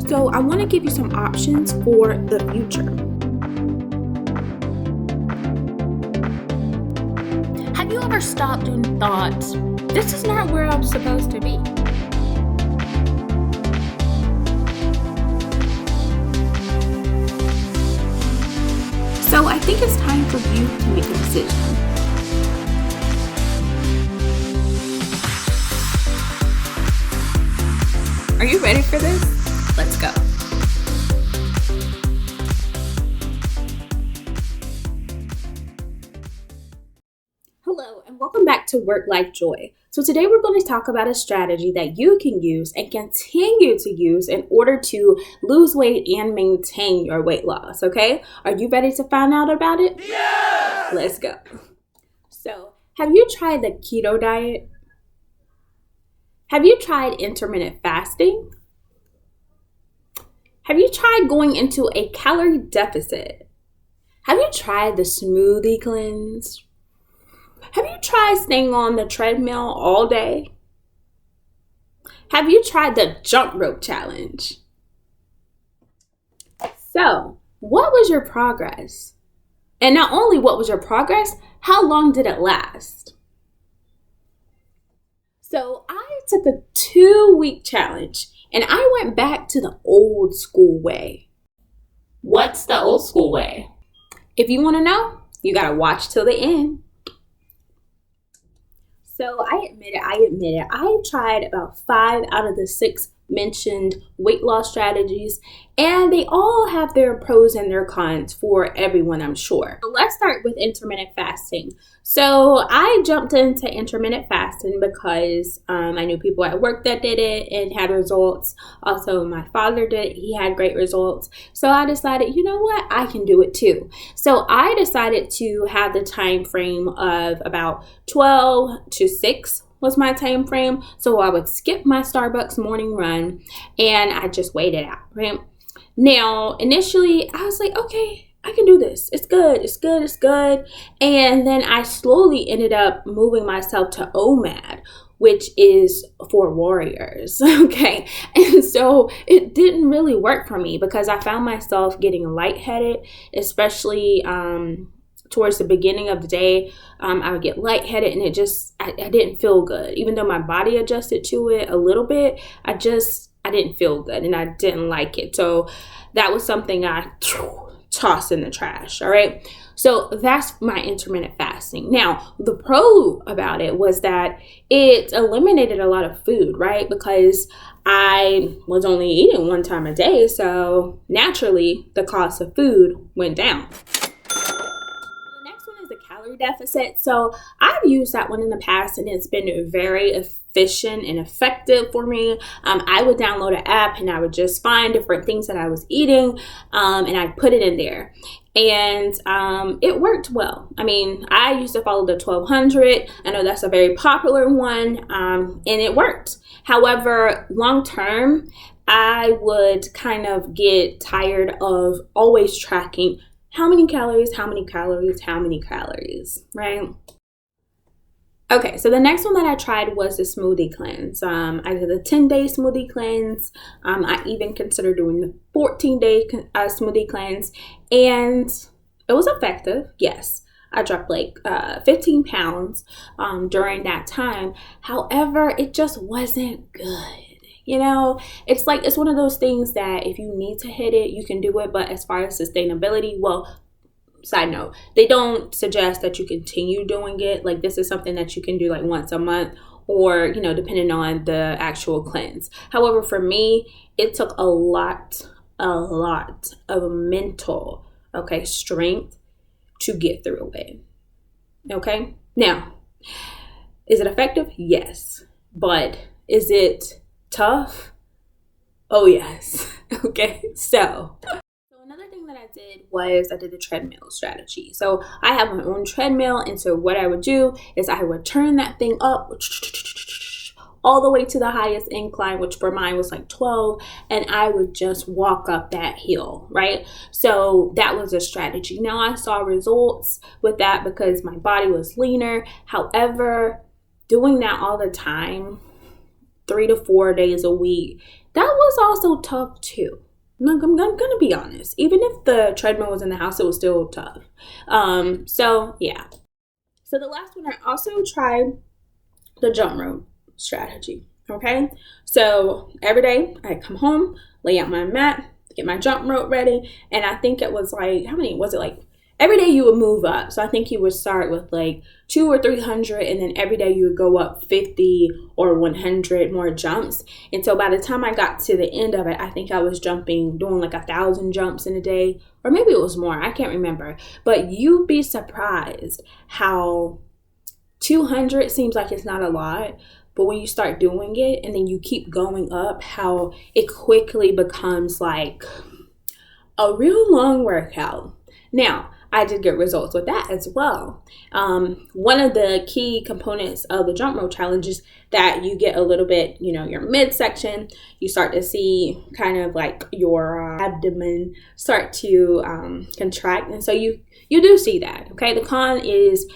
So I want to give you some options for the future. Have you ever stopped and thought, this is not where I'm supposed to be? So I think it's time for you to make a decision. Are you ready for this? Let's go. Hello, and welcome back to Work Life Joy. So today we're going to talk about a strategy that you can use and continue to use in order to lose weight and maintain your weight loss, okay? Are you ready to find out about it? Yeah! Let's go. So, have you tried the keto diet? Have you tried intermittent fasting? Have you tried going into a calorie deficit? Have you tried the smoothie cleanse? Have you tried staying on the treadmill all day? Have you tried the jump rope challenge? So, what was your progress? And not only what was your progress, how long did it last? So, I took a 2-week challenge and I went back to the old school way. What's the old school way? If you want to know, you got to watch till the end. So I admit it. I tried about 5 out of the 6 mentioned weight loss strategies, and they all have their pros and their cons for everyone, I'm sure. So let's start with intermittent fasting. So I jumped into intermittent fasting because I knew people at work that did it and had results. Also, my father did it. He had great results. So I decided, you know what? I can do it too. So I decided to have the time frame of about 12 to 6 was my time frame. So I would skip my Starbucks morning run and I just waited out, right? Now, initially, I was like, okay, I can do this. It's good. And then I slowly ended up moving myself to OMAD, which is for warriors, okay? And so it didn't really work for me because I found myself getting lightheaded, especially towards the beginning of the day. I would get lightheaded and I didn't feel good. Even though my body adjusted to it a little bit, I didn't feel good and I didn't like it. So that was something I tossed in the trash, all right? So that's my intermittent fasting. Now, the pro about it was that it eliminated a lot of food, right? Because I was only eating 1 time a day, so naturally the cost of food went down. Calorie deficit. So I've used that one in the past and it's been very efficient and effective for me. I would download an app and I would just find different things that I was eating and I'd put it in there. And it worked well. I mean, I used to follow the 1200. I know that's a very popular one and it worked. However, long term, I would kind of get tired of always tracking how many calories, right? Okay, so the next one that I tried was the smoothie cleanse. I did a 10-day smoothie cleanse. I even considered doing the 14-day smoothie cleanse, and it was effective, yes. I dropped like 15 pounds during that time. However, it just wasn't good. You know, it's one of those things that if you need to hit it, you can do it. But as far as sustainability, well, side note, they don't suggest that you continue doing it. Like this is something that you can do like once a month or, you know, depending on the actual cleanse. However, for me, it took a lot of mental, strength to get through it. Okay. Now, is it effective? Yes. But is it tough? Oh yes. Okay, so another thing that I did was I did the treadmill strategy. So I have my own treadmill, and so what I would do is I would turn that thing up all the way to the highest incline, which for mine was like 12, and I would just walk up that hill, right? So that was a strategy. Now I saw results with that because my body was leaner. However, doing that all the time, 3 to 4 days a week, that was also tough too. I'm gonna be honest. Even if the treadmill was in the house, it was still tough. So yeah. So the last one, I also tried the jump rope strategy. Okay. So every day I come home, lay out my mat, get my jump rope ready. And I think it was like, how many was it? Like every day you would move up. So I think you would start with like 200 or 300, and then every day you would go up 50 or 100 more jumps. And so by the time I got to the end of it, I think I was doing like 1,000 jumps in a day, or maybe it was more. I can't remember. But you'd be surprised how 200 seems like it's not a lot, but when you start doing it and then you keep going up, how it quickly becomes like a real long workout. Now, I did get results with that as well. One of the key components of the jump rope challenge is that you get a little bit, your midsection. You start to see kind of like your abdomen start to contract. And so you do see that, okay? The con is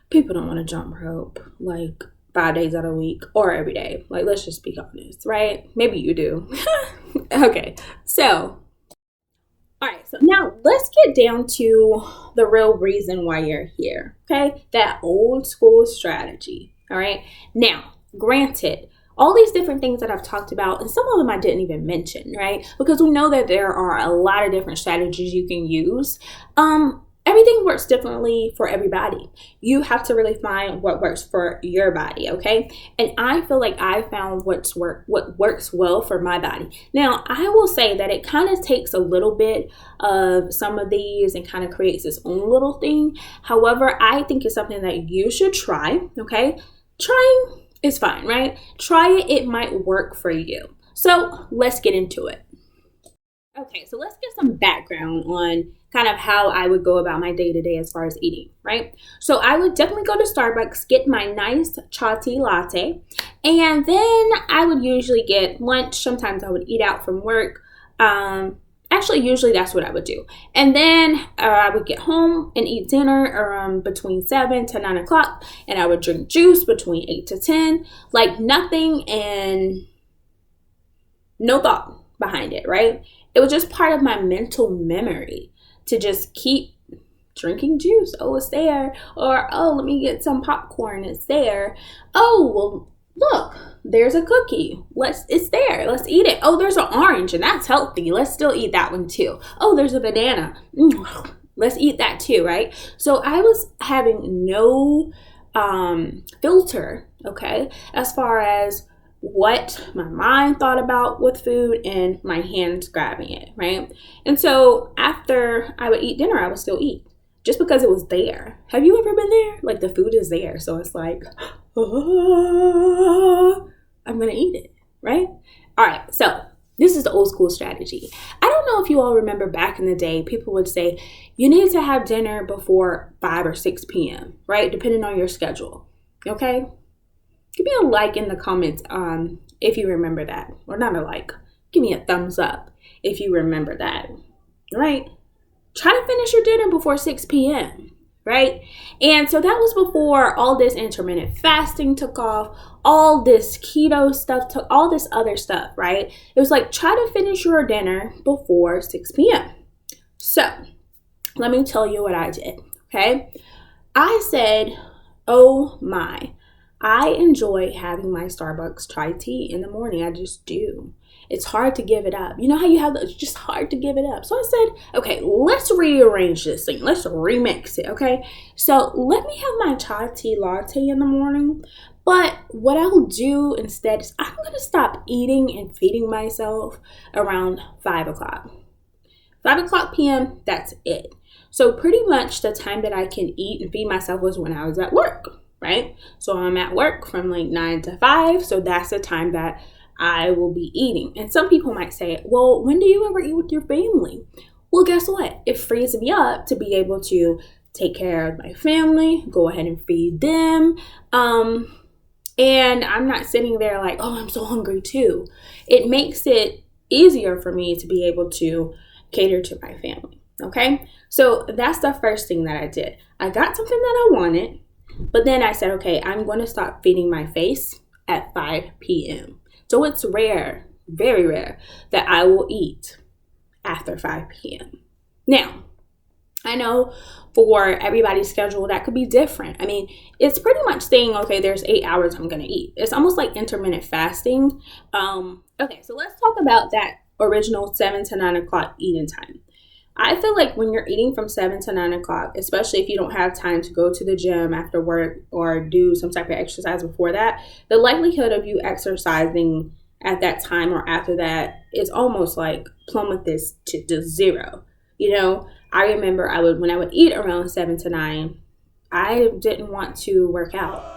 people don't want to jump rope like 5 days out of the week or every day. Like, let's just be honest, right? Maybe you do. Okay, so all right, so now let's get down to the real reason why you're here, okay? That old school strategy, all right? Now, granted, all these different things that I've talked about, and some of them I didn't even mention, right? Because we know that there are a lot of different strategies you can use. Everything works differently for everybody. You have to really find what works for your body, okay? And I feel like I found what works well for my body. Now, I will say that it kind of takes a little bit of some of these and kind of creates its own little thing. However, I think it's something that you should try, okay? Trying is fine, right? Try it. It might work for you. So let's get into it. Okay, so let's get some background on kind of how I would go about my day-to-day as far as eating, right? So I would definitely go to Starbucks, get my nice chai tea latte, and then I would usually get lunch. Sometimes I would eat out from work. Actually, usually that's what I would do. And then I would get home and eat dinner around between 7 to 9 o'clock, and I would drink juice between 8 to 10, like nothing and no thought behind it, right? It was just part of my mental memory to just keep drinking juice. Oh, it's there. Or, oh, let me get some popcorn. It's there. Oh, well, look, there's a cookie. It's there. Let's eat it. Oh, there's an orange, and that's healthy. Let's still eat that one too. Oh, there's a banana. Let's eat that too, right? So I was having no filter, okay, as far as what my mind thought about with food and my hands grabbing it, right? And so after I would eat dinner, I would still eat just because it was there. Have you ever been there? Like the food is there. So it's like, I'm going to eat it, right? All right. So this is the old school strategy. I don't know if you all remember back in the day, people would say you need to have dinner before 5 or 6 p.m., right? Depending on your schedule. Okay. Give me a like in the comments if you remember that. Or not a like. Give me a thumbs up if you remember that. Right? Try to finish your dinner before 6 p.m. Right? And so that was before all this intermittent fasting took off. All this keto stuff took, all this other stuff, right? It was like, try to finish your dinner before 6 p.m. So, let me tell you what I did. Okay? I said, oh my, I enjoy having my Starbucks chai tea in the morning. I just do. It's hard to give it up. You know how you have it's just hard to give it up. So I said, okay, let's rearrange this thing. Let's remix it, okay? So let me have my chai tea latte in the morning. But what I'll do instead is I'm going to stop eating and feeding myself around 5 o'clock. 5 o'clock p.m., that's it. So pretty much the time that I can eat and feed myself was when I was at work. Right? So I'm at work from like 9 to 5. So that's the time that I will be eating. And some people might say, well, when do you ever eat with your family? Well, guess what? It frees me up to be able to take care of my family, go ahead and feed them. And I'm not sitting there like, oh, I'm so hungry too. It makes it easier for me to be able to cater to my family. Okay? So that's the first thing that I did. I got something that I wanted. But then I said, okay, I'm going to stop feeding my face at 5 p.m. So it's rare, very rare, that I will eat after 5 p.m. Now, I know for everybody's schedule, that could be different. I mean, it's pretty much saying, okay, there's 8 hours I'm going to eat. It's almost like intermittent fasting. Okay, so let's talk about that original 7 to 9 o'clock eating time. I feel like when you're eating from 7 to 9 o'clock, especially if you don't have time to go to the gym after work or do some type of exercise before that, the likelihood of you exercising at that time or after that is almost like plummeted to zero. You know, I remember when I would eat around 7 to 9, I didn't want to work out.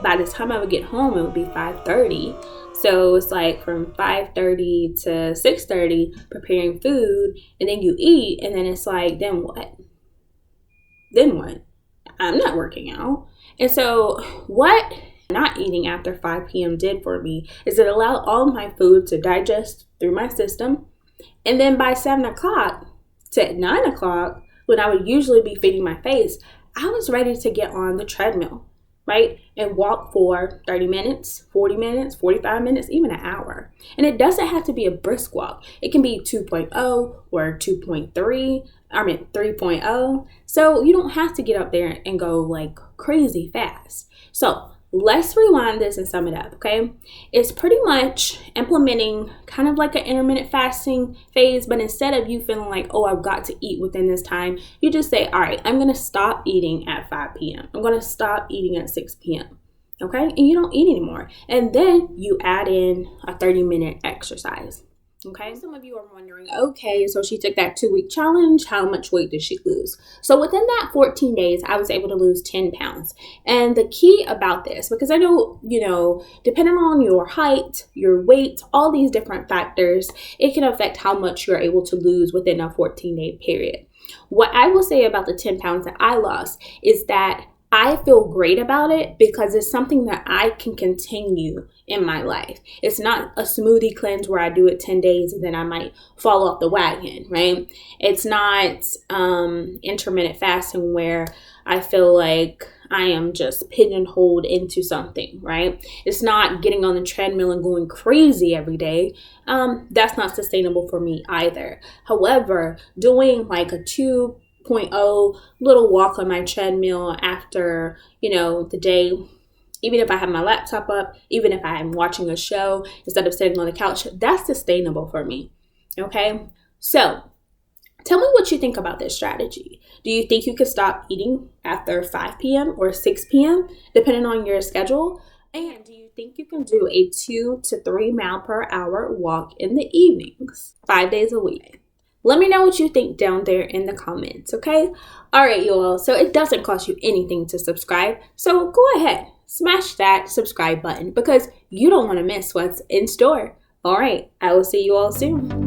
By the time I would get home, it would be 5:30. So it's like from 5:30 to 6:30 preparing food, and then you eat, and then it's like, then what? Then what? I'm not working out. And so what not eating after 5 p.m. did for me is it allowed all of my food to digest through my system. And then by 7 o'clock to 9 o'clock, when I would usually be feeding my face, I was ready to get on the treadmill, right? And walk for 30 minutes, 40 minutes, 45 minutes, even an hour. And it doesn't have to be a brisk walk. It can be 2.0 or 3.0. So you don't have to get up there and go like crazy fast. So let's rewind this and sum it up, okay? It's pretty much implementing kind of like an intermittent fasting phase, but instead of you feeling like, oh, I've got to eat within this time, you just say, all right, I'm going to stop eating at 5 p.m. I'm going to stop eating at 6 p.m., okay? And you don't eat anymore. And then you add in a 30-minute exercise. Okay, some of you are wondering, okay, so she took that 2-week challenge. How much weight did she lose? So within that 14 days, I was able to lose 10 pounds. And the key about this, because I know, depending on your height, your weight, all these different factors, it can affect how much you're able to lose within a 14-day period. What I will say about the 10 pounds that I lost is that I feel great about it because it's something that I can continue in my life. It's not a smoothie cleanse where I do it 10 days and then I might fall off the wagon, right? It's not intermittent fasting where I feel like I am just pigeonholed into something, right? It's not getting on the treadmill and going crazy every day. That's not sustainable for me either. However, doing like a 2.0 little walk on my treadmill after, the day, even if I have my laptop up, even if I'm watching a show instead of sitting on the couch, that's sustainable for me. Okay. So tell me what you think about this strategy. Do you think you could stop eating after 5 p.m. or 6 p.m. depending on your schedule? And do you think you can do a 2 to 3 mile per hour walk in the evenings, 5 days a week? Let me know what you think down there in the comments, okay? All right, you all. So it doesn't cost you anything to subscribe. So go ahead, smash that subscribe button because you don't want to miss what's in store. All right, I will see you all soon.